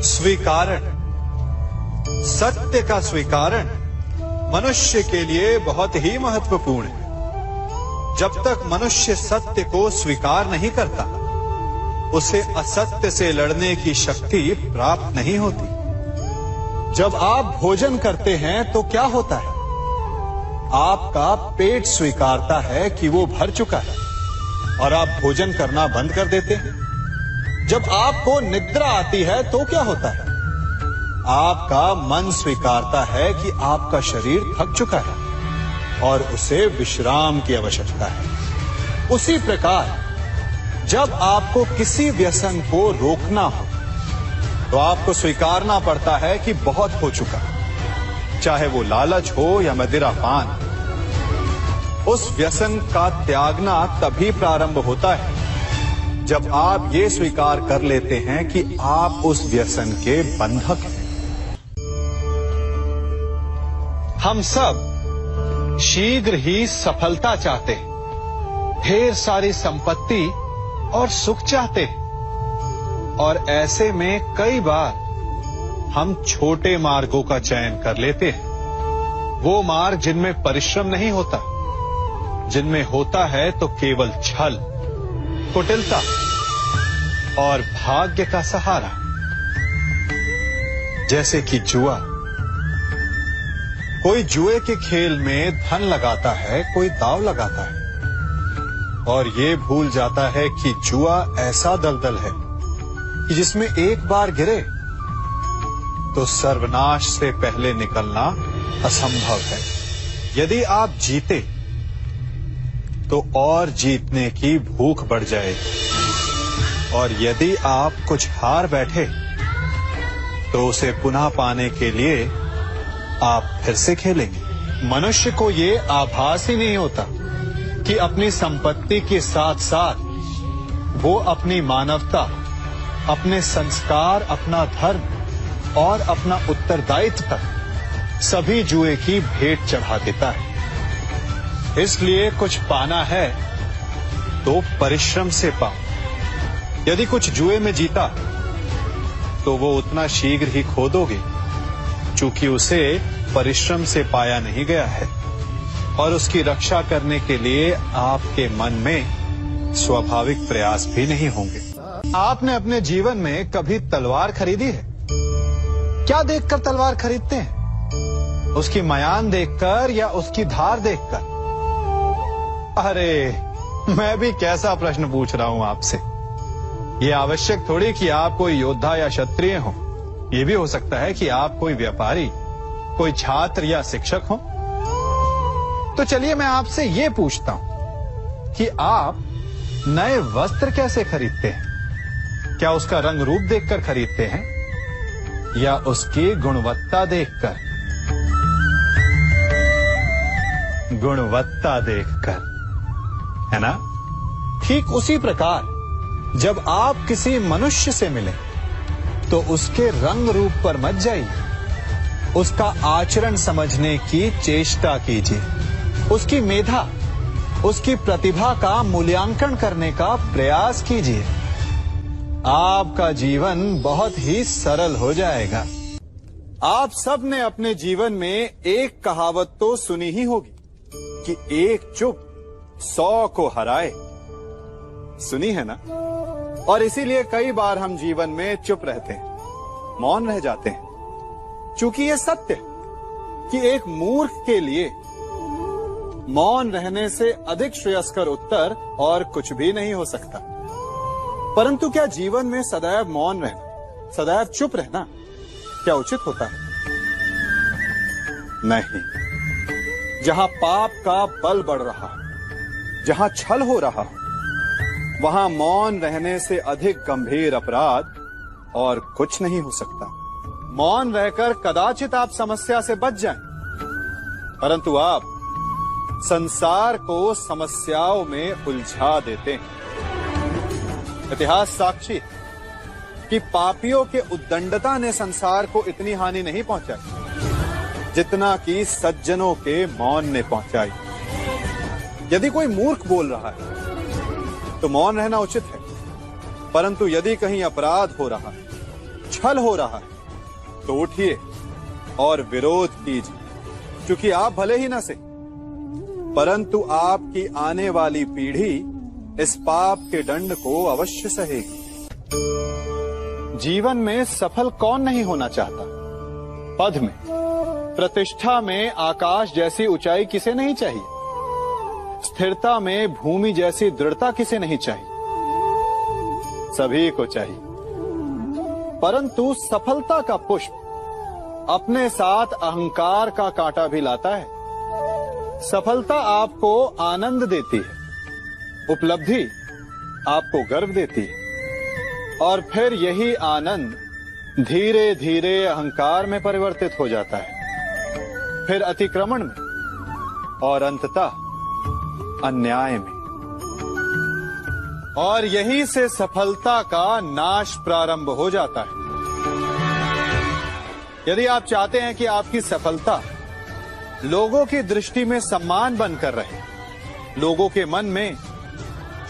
स्वीकारण, सत्य का स्वीकारण मनुष्य के लिए बहुत ही महत्वपूर्ण है। जब तक मनुष्य सत्य को स्वीकार नहीं करता, उसे असत्य से लड़ने की शक्ति प्राप्त नहीं होती। जब आप भोजन करते हैं तो क्या होता है? आपका पेट स्वीकारता है कि वो भर चुका है और आप भोजन करना बंद कर देते हैं। जब आपको निद्रा आती है तो क्या होता है? आपका मन स्वीकारता है कि आपका शरीर थक चुका है और उसे विश्राम की आवश्यकता है। उसी प्रकार जब आपको किसी व्यसन को रोकना हो तो आपको स्वीकारना पड़ता है कि बहुत हो चुका, चाहे वो लालच हो या मदिरापान। उस व्यसन का त्यागना तभी प्रारंभ होता है जब आप ये स्वीकार कर लेते हैं कि आप उस व्यसन के बंधक हैं। हम सब शीघ्र ही सफलता चाहते हैं, ढेर सारी संपत्ति और सुख चाहते हैं, और ऐसे में कई बार हम छोटे मार्गों का चयन कर लेते हैं। वो मार्ग जिनमें परिश्रम नहीं होता, जिनमें होता है तो केवल छल, कुटिलता और भाग्य का सहारा, जैसे कि जुआ। कोई जुए के खेल में धन लगाता है, कोई दांव लगाता है और ये भूल जाता है कि जुआ ऐसा दलदल है कि जिसमें एक बार गिरे तो सर्वनाश से पहले निकलना असंभव है। यदि आप जीते तो और जीतने की भूख बढ़ जाएगी, और यदि आप कुछ हार बैठे तो उसे पुनः पाने के लिए आप फिर से खेलेंगे। मनुष्य को ये आभास ही नहीं होता कि अपनी संपत्ति के साथ साथ वो अपनी मानवता, अपने संस्कार, अपना धर्म और अपना उत्तरदायित्व तक सभी जुए की भेंट चढ़ा देता है। इसलिए कुछ पाना है तो परिश्रम से पाओ। यदि कुछ जुए में जीता तो वो उतना शीघ्र ही खो दोगे, चूंकि उसे परिश्रम से पाया नहीं गया है, और उसकी रक्षा करने के लिए आपके मन में स्वाभाविक प्रयास भी नहीं होंगे। आपने अपने जीवन में कभी तलवार खरीदी है? क्या देखकर तलवार खरीदते हैं? उसकी मयान देखकर या उसकी धार देखकर? अरे, मैं भी कैसा प्रश्न पूछ रहा हूं आपसे। ये आवश्यक थोड़ी कि आप कोई योद्धा या क्षत्रिय हो। ये भी हो सकता है कि आप कोई व्यापारी, कोई छात्र या शिक्षक हो। तो चलिए मैं आपसे ये पूछता हूं कि आप नए वस्त्र कैसे खरीदते हैं? क्या उसका रंग रूप देखकर खरीदते हैं या उसकी गुणवत्ता देखकर? गुणवत्ता देखकर, है ना? ठीक उसी प्रकार जब आप किसी मनुष्य से मिले तो उसके रंग रूप पर मत जाइए, उसका आचरण समझने की चेष्टा कीजिए, उसकी मेधा, उसकी प्रतिभा का मूल्यांकन करने का प्रयास कीजिए। आपका जीवन बहुत ही सरल हो जाएगा। आप सब ने अपने जीवन में एक कहावत तो सुनी ही होगी कि एक चुप 100 को हराए। सुनी है ना? और इसीलिए कई बार हम जीवन में चुप रहते हैं, मौन रह जाते हैं, क्योंकि ये सत्य है कि एक मूर्ख के लिए मौन रहने से अधिक श्रेयस्कर उत्तर और कुछ भी नहीं हो सकता। परंतु क्या जीवन में सदैव मौन रहना, सदैव चुप रहना क्या उचित होता है? नहीं। जहां पाप का बल बढ़ रहा, जहां छल हो रहा, वहां मौन रहने से अधिक गंभीर अपराध और कुछ नहीं हो सकता। मौन रहकर कदाचित आप समस्या से बच जाएं, परंतु आप संसार को समस्याओं में उलझा देते हैं। इतिहास साक्षी है कि पापियों के उद्दंडता ने संसार को इतनी हानि नहीं पहुंचाई जितना कि सज्जनों के मौन ने पहुंचाई। यदि कोई मूर्ख बोल रहा है तो मौन रहना उचित है, परंतु यदि कहीं अपराध हो रहा है छल हो रहा है तो उठिए और विरोध कीजिए, क्योंकि आप भले ही न से परंतु आपकी आने वाली पीढ़ी इस पाप के दंड को अवश्य सहेगी। जीवन में सफल कौन नहीं होना चाहता? पद में, प्रतिष्ठा में आकाश जैसी ऊंचाई किसे नहीं चाहिए? स्थिरता में भूमि जैसी दृढ़ता किसे नहीं चाहिए? सभी को चाहिए। परंतु सफलता का पुष्प अपने साथ अहंकार का कांटा भी लाता है। सफलता आपको आनंद देती है, उपलब्धि आपको गर्व देती है, और फिर यही आनंद धीरे धीरे अहंकार में परिवर्तित हो जाता है, फिर अतिक्रमण में और अंततः अन्याय में। और यही से सफलता का नाश प्रारंभ हो जाता है। यदि आप चाहते हैं कि आपकी सफलता लोगों की दृष्टि में सम्मान बनकर रहे, लोगों के मन में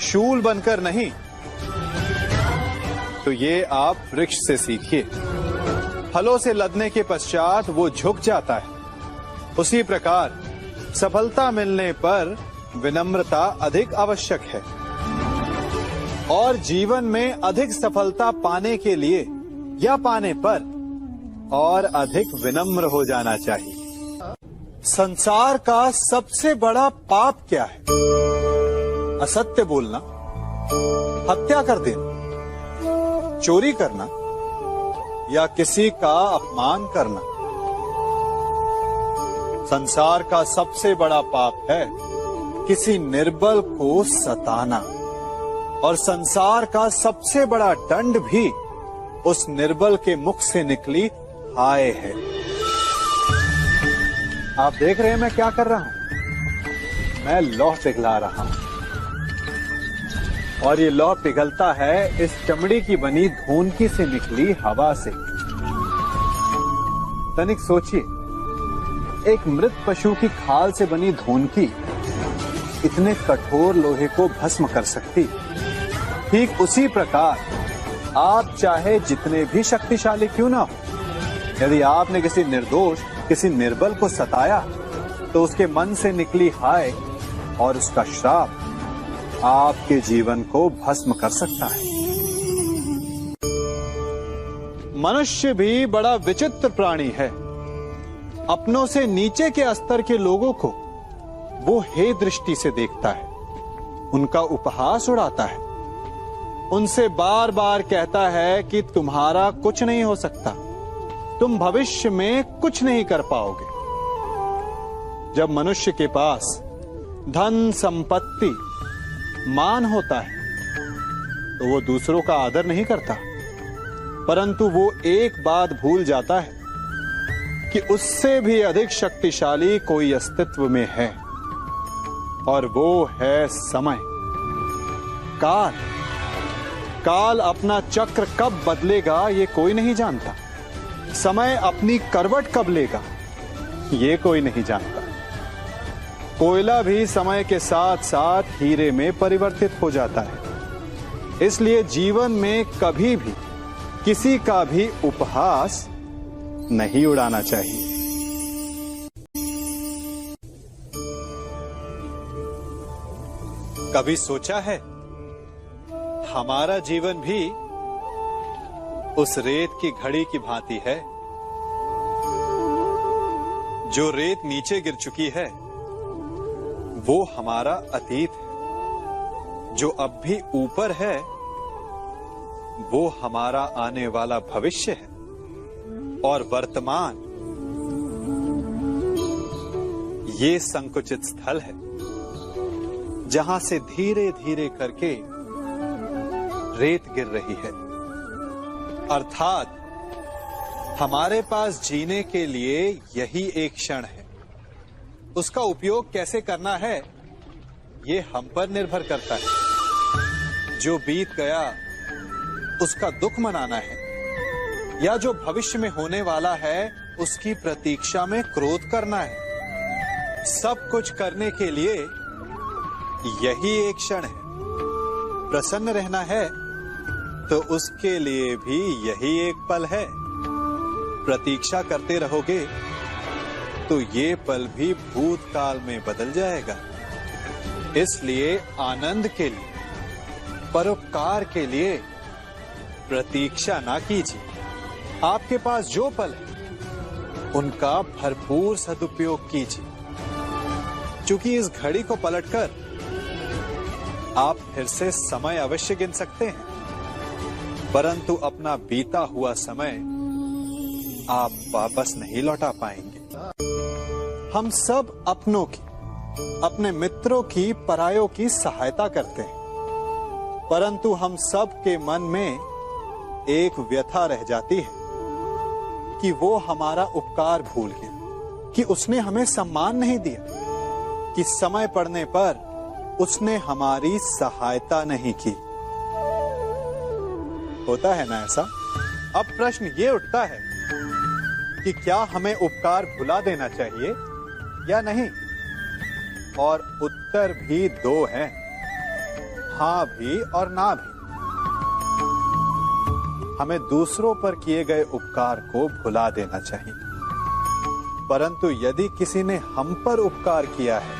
शूल बनकर नहीं, तो ये आप वृक्ष से सीखिए। फलों से लदने के पश्चात वो झुक जाता है, उसी प्रकार सफलता मिलने पर विनम्रता अधिक आवश्यक है। और जीवन में अधिक सफलता पाने के लिए या पाने पर और अधिक विनम्र हो जाना चाहिए। संसार का सबसे बड़ा पाप क्या है? असत्य बोलना, हत्या कर देना, चोरी करना या किसी का अपमान करना। संसार का सबसे बड़ा पाप है किसी निर्बल को सताना, और संसार का सबसे बड़ा दंड भी उस निर्बल के मुख से निकली हाय है। आप देख रहे हैं मैं क्या कर रहा हूं? मैं लौह पिघला रहा हूं, और ये लौह पिघलता है इस चमड़ी की बनी धोनकी से निकली हवा से। तनिक सोचिए, एक मृत पशु की खाल से बनी धोनकी इतने कठोर लोहे को भस्म कर सकती। ठीक उसी प्रकार आप चाहे जितने भी शक्तिशाली क्यों ना हो, यदि आपने किसी निर्दोष, किसी निर्बल को सताया, तो उसके मन से निकली हाय और उसका श्राप आपके जीवन को भस्म कर सकता है। मनुष्य भी बड़ा विचित्र प्राणी है। अपनों से नीचे के स्तर के लोगों को वो हे दृष्टि से देखता है, उनका उपहास उड़ाता है, उनसे बार बार कहता है कि तुम्हारा कुछ नहीं हो सकता, तुम भविष्य में कुछ नहीं कर पाओगे। जब मनुष्य के पास धन, संपत्ति, मान होता है तो वो दूसरों का आदर नहीं करता, परंतु वो एक बात भूल जाता है कि उससे भी अधिक शक्तिशाली कोई अस्तित्व में है, और वो है समय, काल। काल अपना चक्र कब बदलेगा ये कोई नहीं जानता। समय अपनी करवट कब लेगा ये कोई नहीं जानता। कोयला भी समय के साथ साथ हीरे में परिवर्तित हो जाता है। इसलिए जीवन में कभी भी किसी का भी उपहास नहीं उड़ाना चाहिए। कभी सोचा है हमारा जीवन भी उस रेत की घड़ी की भांति है? जो रेत नीचे गिर चुकी है वो हमारा अतीत है, जो अब भी ऊपर है वो हमारा आने वाला भविष्य है, और वर्तमान ये संकुचित स्थल है जहां से धीरे धीरे करके रेत गिर रही है। अर्थात हमारे पास जीने के लिए यही एक क्षण है। उसका उपयोग कैसे करना है ये हम पर निर्भर करता है। जो बीत गया उसका दुख मनाना है, या जो भविष्य में होने वाला है उसकी प्रतीक्षा में क्रोध करना है। सब कुछ करने के लिए यही एक क्षण है। प्रसन्न रहना है तो उसके लिए भी यही एक पल है। प्रतीक्षा करते रहोगे तो ये पल भी भूतकाल में बदल जाएगा। इसलिए आनंद के लिए, परोपकार के लिए प्रतीक्षा ना कीजिए। आपके पास जो पल है उनका भरपूर सदुपयोग कीजिए, क्योंकि इस घड़ी को पलटकर आप फिर से समय अवश्य गिन सकते हैं, परंतु अपना बीता हुआ समय आप वापस नहीं लौटा पाएंगे। हम सब अपनों की, अपने मित्रों की, परायों की सहायता करते हैं, परंतु हम सब के मन में एक व्यथा रह जाती है कि वो हमारा उपकार भूल गया, कि उसने हमें सम्मान नहीं दिया, कि समय पड़ने पर उसने हमारी सहायता नहीं की। होता है ना ऐसा? अब प्रश्न ये उठता है कि क्या हमें उपकार भुला देना चाहिए या नहीं? और उत्तर भी दो हैं, हां भी और ना भी। हमें दूसरों पर किए गए उपकार को भुला देना चाहिए, परंतु यदि किसी ने हम पर उपकार किया है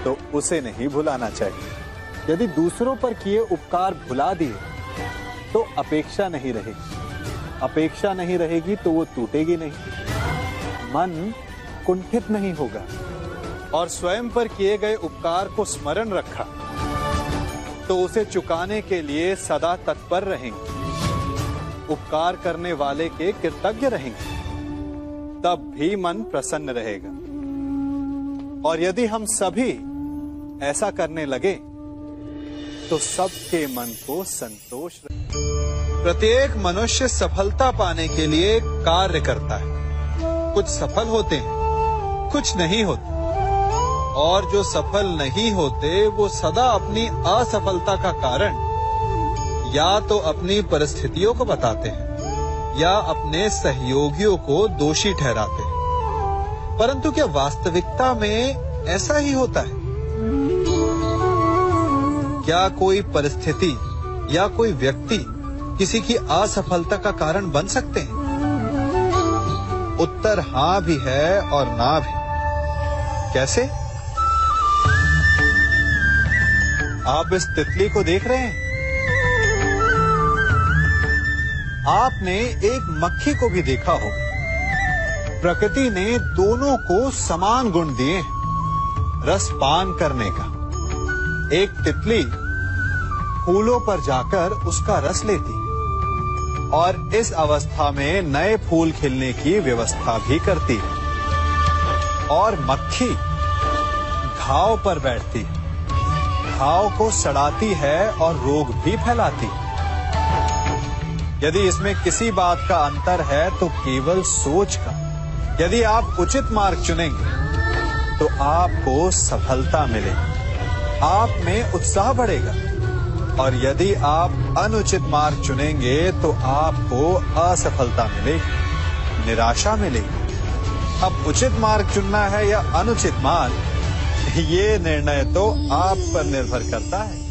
तो उसे नहीं भुलाना चाहिए। यदि दूसरों पर किए उपकार भुला दिए तो अपेक्षा नहीं रहेगी। अपेक्षा नहीं रहेगी तो वो टूटेगी नहीं, मन कुंठित नहीं होगा, और स्वयं पर किए गए उपकार को स्मरण रखा तो उसे चुकाने के लिए सदा तत्पर रहेंगे, उपकार करने वाले के कृतज्ञ रहेंगे, तब भी मन प्रसन्न रहेगा। और यदि हम सभी ऐसा करने लगे तो सबके मन को संतोष रहे। प्रत्येक मनुष्य सफलता पाने के लिए कार्य करता है। कुछ सफल होते हैं, कुछ नहीं होते, और जो सफल नहीं होते वो सदा अपनी असफलता का कारण या तो अपनी परिस्थितियों को बताते हैं या अपने सहयोगियों को दोषी ठहराते हैं। परंतु क्या वास्तविकता में ऐसा ही होता है? क्या कोई परिस्थिति या कोई व्यक्ति किसी की असफलता का कारण बन सकते हैं? उत्तर हां भी है और ना भी। कैसे? आप इस तितली को देख रहे हैं? आपने एक मक्खी को भी देखा होगा। प्रकृति ने दोनों को समान गुण दिए हैं रस पान करने का। एक तितली फूलों पर जाकर उसका रस लेती और इस अवस्था में नए फूल खिलने की व्यवस्था भी करती है, और मक्खी घाव पर बैठती है, घाव को सड़ाती है और रोग भी फैलाती है। यदि इसमें किसी बात का अंतर है तो केवल सोच का। यदि आप उचित मार्ग चुनेंगे तो आपको सफलता मिलेगी, आप में उत्साह बढ़ेगा, और यदि आप अनुचित मार्ग चुनेंगे तो आपको असफलता मिलेगी, निराशा मिलेगी। अब उचित मार्ग चुनना है या अनुचित मार्ग, ये निर्णय तो आप पर निर्भर करता है।